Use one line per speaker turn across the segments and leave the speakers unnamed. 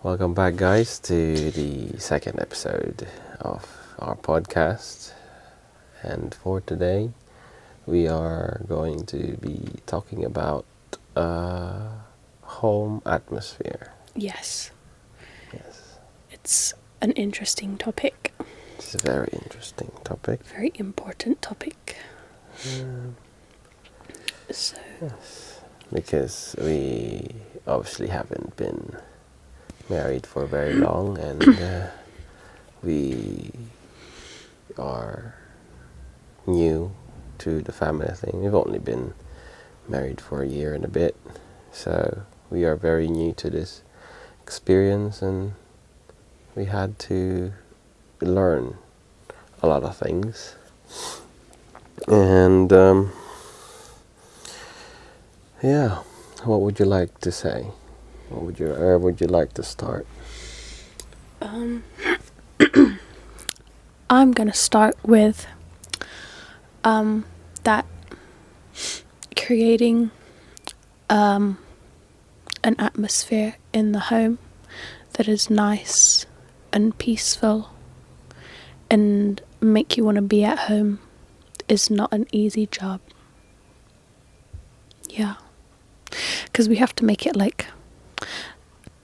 Welcome back, guys, to the second episode of our podcast. And for today, we are going to be talking about home atmosphere.
Yes,
Yes,
it's an interesting topic,
it's a very interesting topic.
very important topic. So,
Yes, because we obviously haven't been married for very long, and we are new to the family thing. We've only been married for a year and a bit, so we are very new to this experience, and we had to learn a lot of things. And yeah, what would you like to say? Where would you like to start?
I'm gonna start with that creating an atmosphere in the home that is nice and peaceful and make you want to be at home is not an easy job. Yeah, because we have to make it like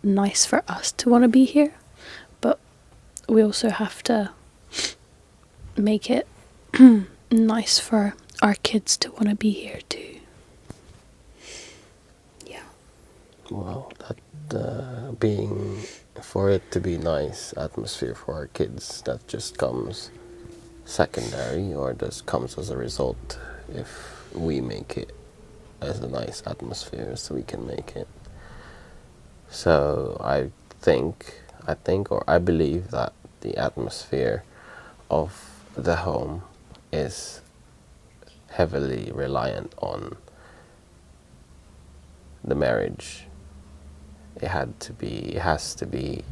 nice for us to want to be here, but we also have to make it nice for our kids to want to be here too. Yeah.
Well, that being for it to be nice atmosphere for our kids, that just comes secondary, or just comes as a result if we make it as a nice atmosphere, so we can make it. So I believe that the atmosphere of the home is heavily reliant on the marriage. It has to be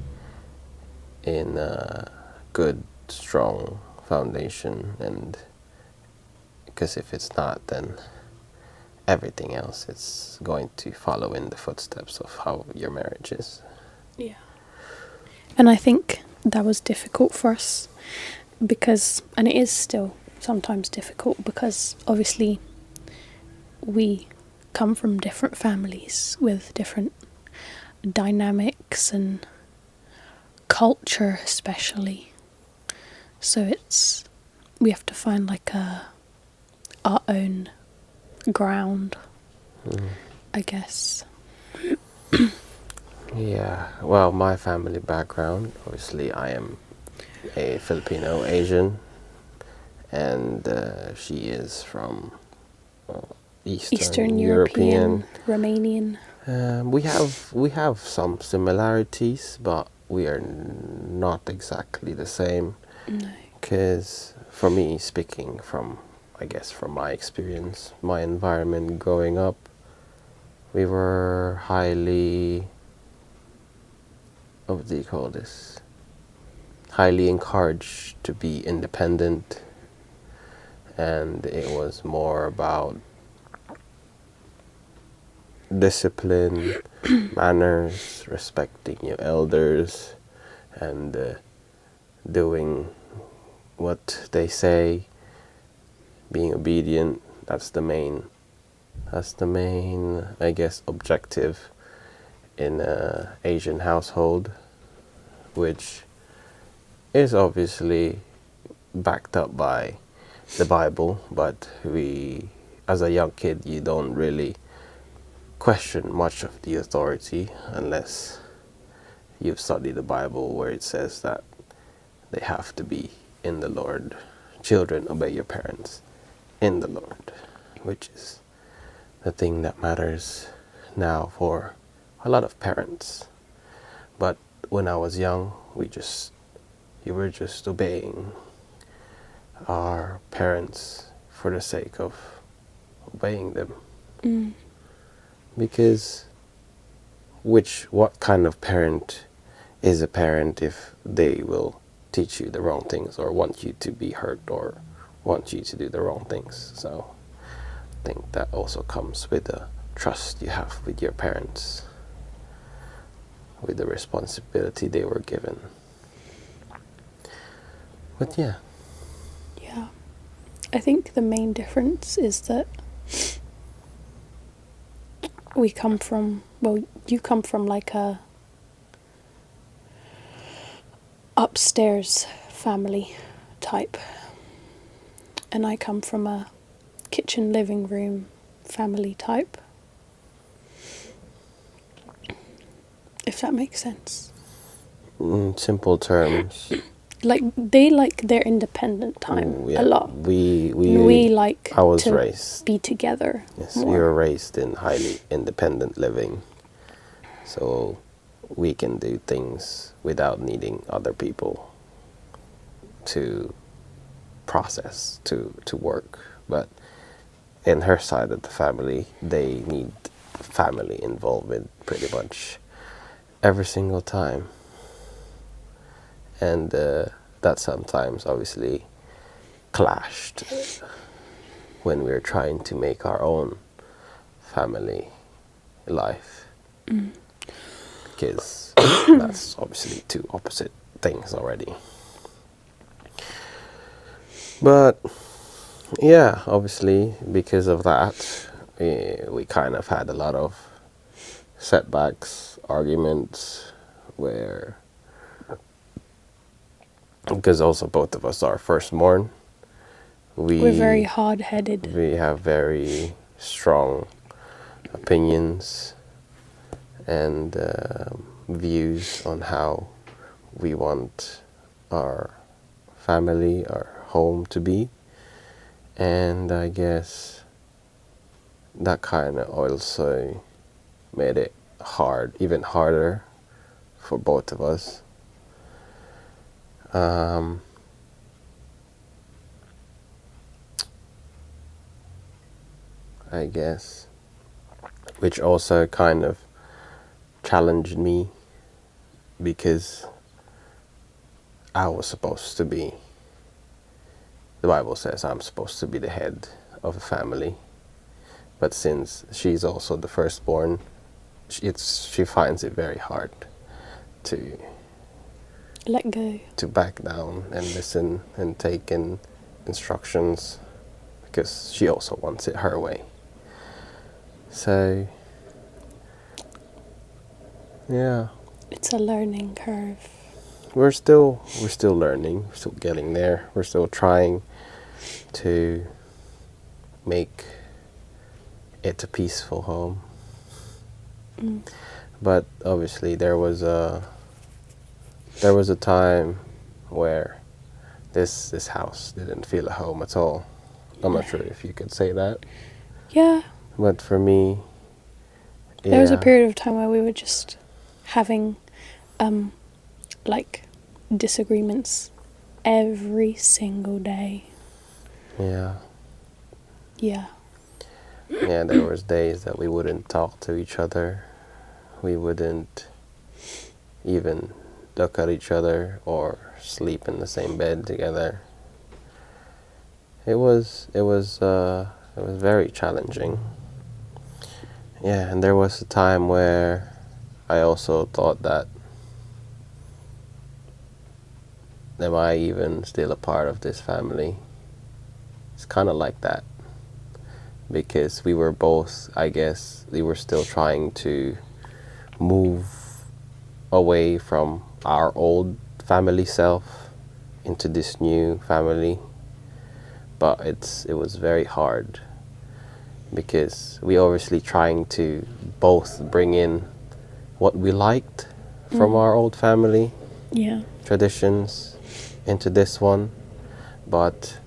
in a good, strong foundation, and because if it's not, then everything else is going to follow in the footsteps of how your marriage is.
Yeah. And I think that was difficult for us because, and it is still sometimes difficult because obviously we come from different families with different dynamics and culture especially. So we have to find like our own ground, I guess.
Yeah, well, my family background, obviously I am a Filipino Asian, and she is from
Eastern European, Romanian.
We have some similarities, but we are not exactly the same.
No.
Because for me, speaking from, I guess, from my experience, my environment growing up, we were highly, what do you call this? Highly encouraged to be independent, and it was more about discipline, manners, respecting your elders, and doing what they say, being obedient. That's the main, I guess, objective in an Asian household, which is obviously backed up by the Bible, but as a young kid, you don't really question much of the authority unless you've studied the Bible, where it says that they have to be in the Lord. Children, obey your parents in the Lord, which is the thing that matters now for a lot of parents. But when I was young, we were just obeying our parents for the sake of obeying them. Because what kind of parent is a parent if they will teach you the wrong things, or want you to be hurt, or want you to do the wrong things? So I think that also comes with the trust you have with your parents. with the responsibility they were given. But yeah.
Yeah. I think the main difference is that we come from, well, you come from like a upstairs family type, and I come from a kitchen living room family type, if that makes sense.
Simple terms.
Like, they like their independent time
Ooh, yeah.
a lot.
We
like
I was
to
raised.
be together
Yes,
more.
we were raised in highly independent living, so we can do things without needing other people to process, to work. But in her side of the family, they need family involvement pretty much every single time. And that sometimes obviously clashed when we were trying to make our own family life. Because that's obviously two opposite things already. But yeah, obviously because of that, we kind of had a lot of setbacks, arguments, where, because also both of us are firstborn,
We're very hard-headed.
we have very strong opinions and views on how we want our family, our home to be. And I guess that kind of also made it hard, even harder for both of us. I guess, which also kind of challenged me because I was supposed to be, the Bible says I'm supposed to be the head of a family, but since she's also the firstborn, she finds it very hard to
Let go.
to back down and listen and take in instructions, because she also wants it her way. So yeah,
It's a learning curve.
we're still learning, we're still getting there, we're still trying to make it a peaceful home. But obviously there was a time where this house didn't feel a home at all. I'm not sure if you could say that,
Yeah.
but for me,
There was a
yeah.
period of time where we were just having, like, disagreements every single day.
Yeah.
Yeah.
Yeah, there was days that we wouldn't talk to each other. We wouldn't even look at each other or sleep in the same bed together. It was very challenging. Yeah, and there was a time where I also thought that, am I even still a part of this family? It's kind of like that. Because we were both, I guess, we were still trying to move away from our old family self into this new family. But it was very hard because we obviously trying to both bring in what we liked from our old family
Yeah.
traditions into this one, but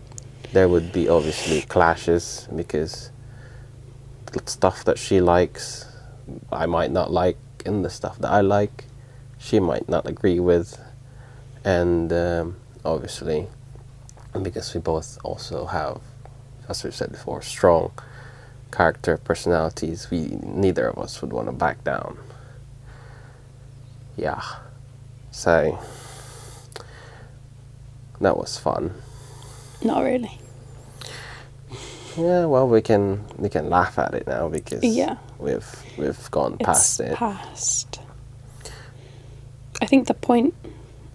there would be obviously clashes because the stuff that she likes I might not like, and the stuff that I like she might not agree with. And obviously, because we both also have, as we said before, strong character personalities, neither of us would want to back down. Yeah, so that was fun.
Not really.
Yeah, well, we can laugh at it now because
Yeah.
we've gone
It's
past it.
past. I think the point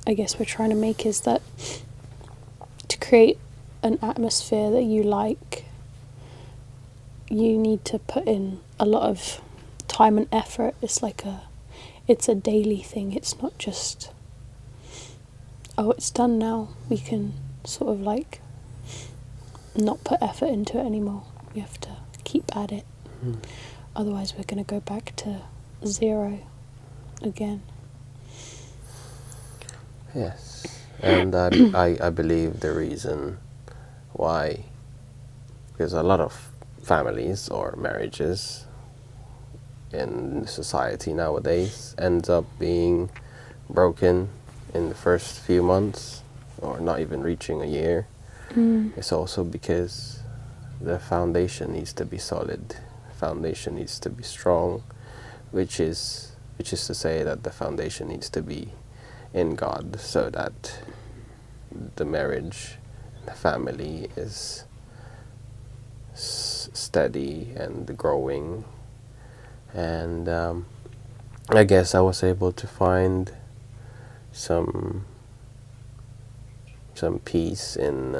I guess we're trying to make is that to create an atmosphere that you like, you need to put in a lot of time and effort. It's a daily thing. It's not just, oh, it's done now. We can sort of like not put effort into it anymore. We have to keep at it. Otherwise we're going to go back to zero again.
Yes, and I believe the reason why, because a lot of families or marriages in society nowadays ends up being broken in the first few months or not even reaching a year. It's also because the foundation needs to be solid, foundation needs to be strong, which is to say that the foundation needs to be in God, so that the marriage, the family is steady and growing. And I guess I was able to find some peace in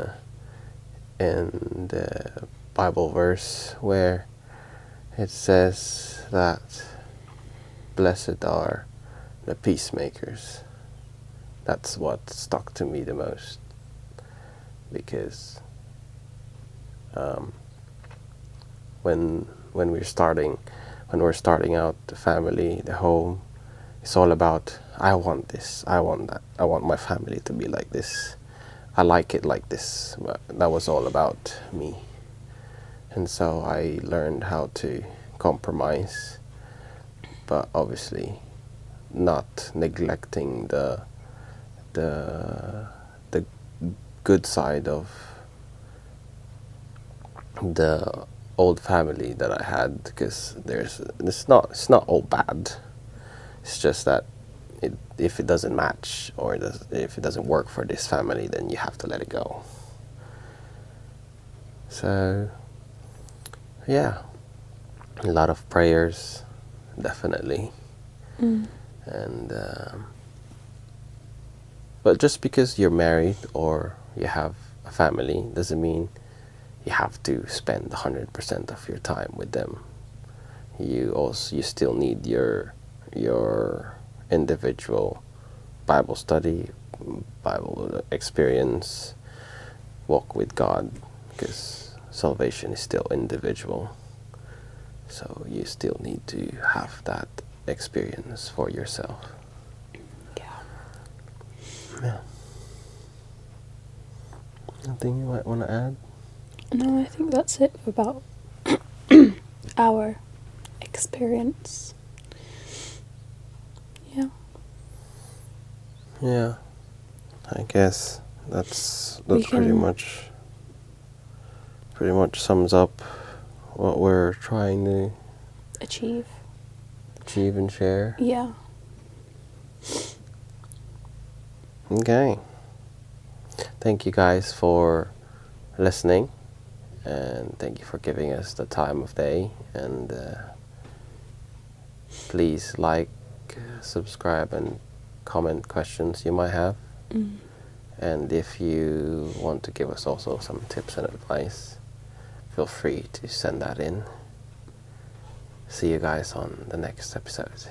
the Bible verse where it says that blessed are the peacemakers. That's what stuck to me the most, because when we're starting out the family, the home, it's all about, I want this, I want that, I want my family to be like this, I like it like this. But that was all about me. And so I learned how to compromise, but obviously not neglecting the good side of the old family that I had, because it's not all bad. It's just that if it doesn't match, or if it doesn't work for this family, then you have to let it go. So yeah, a lot of prayers, definitely. And but just because you're married or you have a family doesn't mean you have to spend 100% of your time with them. You still need your individual Bible study, Bible experience, walk with God, because salvation is still individual. So you still need to have that experience for yourself. Yeah. Anything you might want to add?
No, I think that's it about our experience. Yeah.
Yeah. I guess that's
We
pretty much sums up what we're trying to
achieve
and share.
Yeah.
Okay. Thank you guys for listening, and thank you for giving us the time of day. And please like, subscribe, and comment questions you might have. And if you want to give us also some tips and advice, feel free to send that in. See you guys on the next episode.